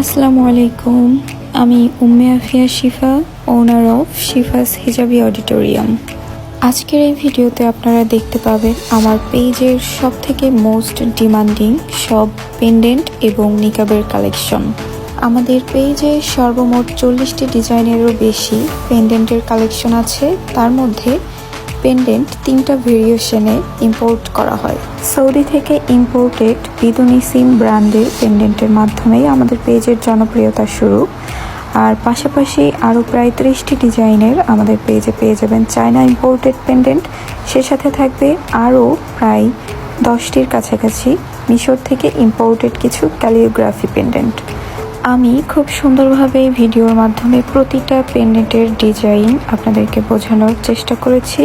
আসসালামু আলাইকুম। আমি উম্মে আফিয়া শিফা, ওনার অফ শিফাস হিজাবি অডিটোরিয়াম। আজকের এই ভিডিওতে আপনারা দেখতে পাবেন আমার পেজের সবথেকে মোস্ট ডিমান্ডিং সব পেন্ডেন্ট এবং নিকাবের কালেকশন। আমাদের পেজে সর্বমোট 40টি ডিজাইনেরও বেশি পেন্ডেন্টের কালেকশন আছে। তার মধ্যে পেন্ডেন্ট 3টা ভেরিয়েশনে ইম্পোর্ট করা হয়। সৌদি থেকে ইম্পোর্টেড বিদুনিসিম ব্র্যান্ডের পেন্ডেন্টের মাধ্যমেই আমাদের পেজের জনপ্রিয়তা শুরু। আর পাশাপাশি আরও প্রায় 30টি ডিজাইনের আমাদের পেজে পেয়ে যাবেন চায়না ইম্পোর্টেড পেন্ডেন্ট। সে সাথে থাকবে আরও প্রায় 10টির কাছাকাছি মিশর থেকে ইম্পোর্টেড কিছু ক্যালিওগ্রাফি পেন্ডেন্ট। আমি খুব সুন্দরভাবে ভিডিওর মাধ্যমে প্রতিটা পেন্ডেন্টের ডিজাইন আপনাদেরকে বোঝানোর চেষ্টা করেছি,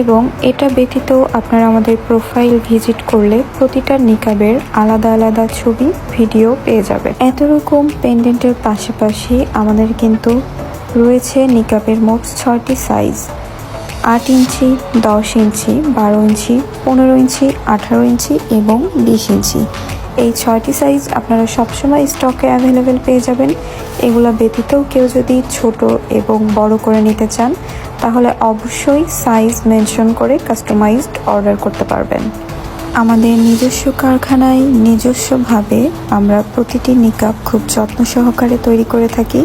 এবং এটা ব্যতীত আপনারা আমাদের প্রোফাইল ভিজিট করলে প্রতিটা নিকাবের আলাদা আলাদা ছবি ভিডিও পেয়ে যাবেন। এত রকম পেন্ডেন্টের পাশাপাশি আমাদের কিন্তু রয়েছে নিকাবের মোট 6টি সাইজ: 8 ইঞ্চি, 10 ইঞ্চি, 12 ইঞ্চি, 15 ইঞ্চি, 18 ইঞ্চি এবং 20 ইঞ্চি। এই 6টি সাইজ আপনারা সবসময় স্টকে অ্যাভেলেবেল পেয়ে যাবেন। এগুলো ব্যতীতও কেউ যদি ছোট এবং বড় করে নিতে চান তাহলে অবশ্যই সাইজ মেনশন করে কাস্টমাইজড অর্ডার করতে পারবেন। আমাদের নিজস্ব কারখানায় নিজস্বভাবে আমরা প্রতিটি নিকাব খুব যত্ন সহকারে তৈরি করে থাকি।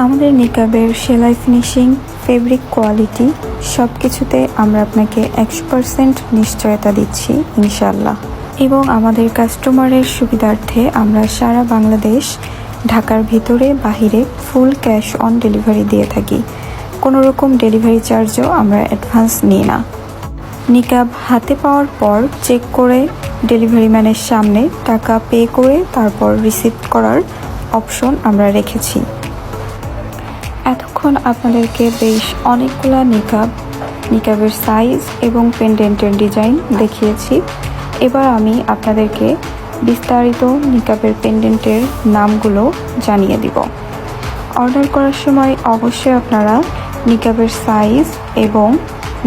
আমাদের নিকাবের সেলাই ফিনিশিং, ফেব্রিক কোয়ালিটি সব কিছুতে আমরা আপনাকে 100% নিশ্চয়তা দিচ্ছি ইনশাআল্লাহ। এবং আমাদের কাস্টমারের সুবিধার্থে আমরা সারা বাংলাদেশ, ঢাকার ভিতরে বাহিরে ফুল ক্যাশ অন ডেলিভারি দিয়ে থাকি। কোনো রকম ডেলিভারি চার্জও আমরা অ্যাডভান্স নিই না। নিকাব হাতে পাওয়ার পর চেক করে ডেলিভারি ম্যানের সামনে টাকা পে করে তারপর রিসিভ করার অপশন আমরা রেখেছি। এতক্ষণ আপনাদেরকে বেশ অনেকগুলা নিকাবের সাইজ এবং পেন্ডেন্টের ডিজাইন দেখিয়েছি। এবার আমি আপনাদেরকে বিস্তারিত নিকাবের পেন্ডেন্টের নামগুলো জানিয়ে দিব। অর্ডার করার সময় অবশ্যই আপনারা নিকাবের সাইজ এবং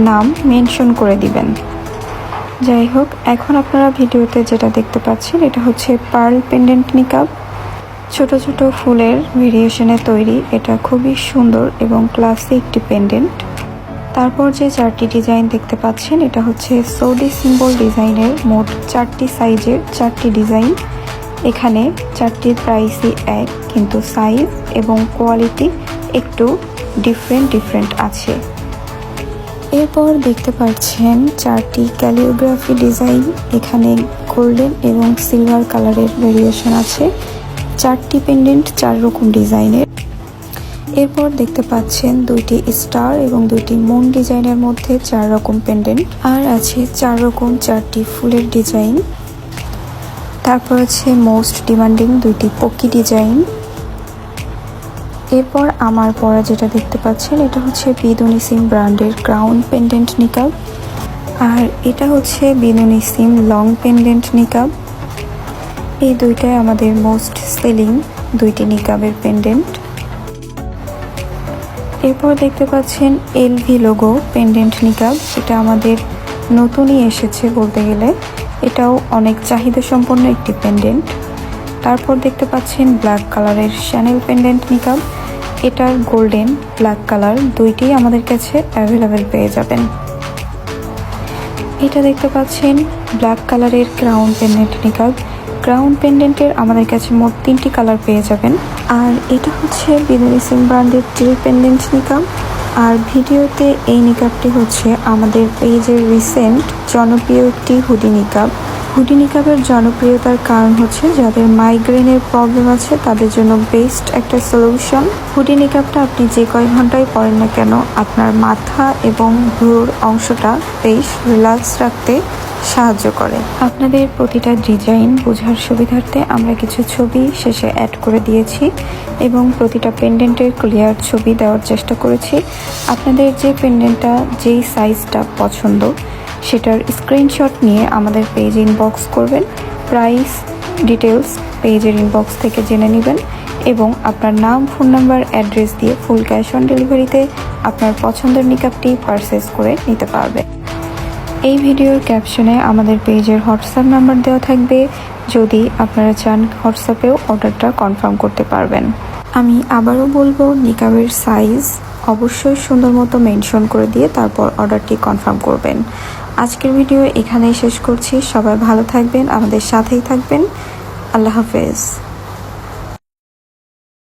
নাম মেনশন করে দিবেন। যাই হোক, এখন আপনারা ভিডিওতে যেটা দেখতে পাচ্ছেন এটা হচ্ছে পার্ল পেন্ডেন্ট নিকাব। ছোট ছোট ফুলের ভেরিয়েশনে তৈরি, এটা খুবই সুন্দর এবং ক্লাসি একটি পেন্ডেন্ট। তারপর যে 4টি ডিজাইন দেখতে পাচ্ছেন এটা হচ্ছে সৌদি সিম্বল ডিজাইনের মোট 4টি সাইজের 4টি ডিজাইন। এখানে 4টির প্রাইসই এক, কিন্তু সাইজ এবং কোয়ালিটি একটু ডিফারেন্ট আছে। এরপর দেখতে পাচ্ছেন 4টি ক্যালিওগ্রাফি ডিজাইন। এখানে গোল্ডেন এবং সিলভার কালারের ভেরিয়েশন আছে। 4টি পেন্ডেন্ট 4 রকম ডিজাইনের। এরপর দেখতে পাচ্ছেন 2টি স্টার এবং 2টি মুন ডিজাইনের মধ্যে 4 রকম পেন্ডেন্ট। আর আছে 4 রকম 4টি ফুলের ডিজাইন। তারপর আছে মোস্ট ডিমান্ডিং 2টি পকি ডিজাইন। এরপর আমার পরা যেটা দেখতে পাচ্ছেন এটা হচ্ছে বিদুনিসিম ব্র্যান্ডের ক্রাউন পেন্ডেন্ট নিকাব। আর এটা হচ্ছে বিদুনিসিম লং পেন্ডেন্ট নিকাব। এই দুইটাই আমাদের মোস্ট সেলিং 2টি নিকাবের পেন্ডেন্ট। এরপর দেখতে পাচ্ছেন এলভি লোগো পেন্ডেন্ট নিকাব। এটা আমাদের নতুনই এসেছে বলতে গেলে, এটাও অনেক চাহিদা সম্পন্ন একটি পেন্ডেন্ট। তারপর দেখতে পাচ্ছেন ব্ল্যাক কালারের শ্যানেল পেন্ডেন্ট নিকাব। এটার গোল্ডেন, ব্ল্যাক কালার দুইটিই আমাদের কাছে অ্যাভেলেবেল পেয়ে যাবেন। এটা দেখতে পাচ্ছেন ব্ল্যাক কালারের ক্রাউন পেন্ডেন্ট নিকাব। ক্রাউন পেন্ডেন্টের আমাদের কাছে মোট 3টি কালার পেয়ে যাবেন। আর এটা হচ্ছে বিদুনিসিম ব্র্যান্ডের টিল পেন্ডেন্ট নিকাব। আর ভিডিওতে এই নিকাবটি হচ্ছে আমাদের পেজের রিসেন্ট জনপ্রিয় একটি হুডি নিকাব। হুডি নিকাবের জনপ্রিয়তার কারণ হচ্ছে যাদের মাইগ্রেনের প্রবলেম আছে তাদের জন্য বেস্ট একটা সলিউশন। হুডি নিকাবটা আপনি যে কয় ঘন্টায় পরেন না কেন আপনার মাথা এবং ভ্রুর অংশটা বেশ রিল্যাক্স রাখতে সাহায্য করে। আপনাদের প্রতিটা ডিজাইন বোঝার সুবিধার্থে আমরা কিছু ছবি শেষে অ্যাড করে দিয়েছি এবং প্রতিটা পেন্ডেন্টের ক্লিয়ার ছবি দেওয়ার চেষ্টা করেছি। আপনাদের যে পেন্ডেন্টটা যেই সাইজটা পছন্দ সেটার স্ক্রিনশট নিয়ে আমাদের পেজ ইনবক্স করবেন। প্রাইস ডিটেলস পেজের ইনবক্স থেকে জেনে নেবেন এবং আপনার নাম, ফোন নাম্বার, অ্যাড্রেস দিয়ে ফুল ক্যাশ অন ডেলিভারিতে আপনার পছন্দের নিকাবটি পারচেজ করে নিতে পারবেন। এই ভিডিওর ক্যাপশনে আমাদের পেজের হোয়াটসঅ্যাপ নাম্বার দেওয়া থাকবে। যদি আপনারা চান হোয়াটসঅ্যাপেও অর্ডারটা কনফার্ম করতে পারবেন। আমি আবারও বলবো, নিকাবের সাইজ অবশ্যই সুন্দর মতো মেনশন করে দিয়ে তারপর অর্ডারটি কনফার্ম করবেন। আজকের ভিডিও এখানেই শেষ করছি। সবাই ভালো থাকবেন, আমাদের সাথেই থাকবেন। আল্লাহ হাফেজ।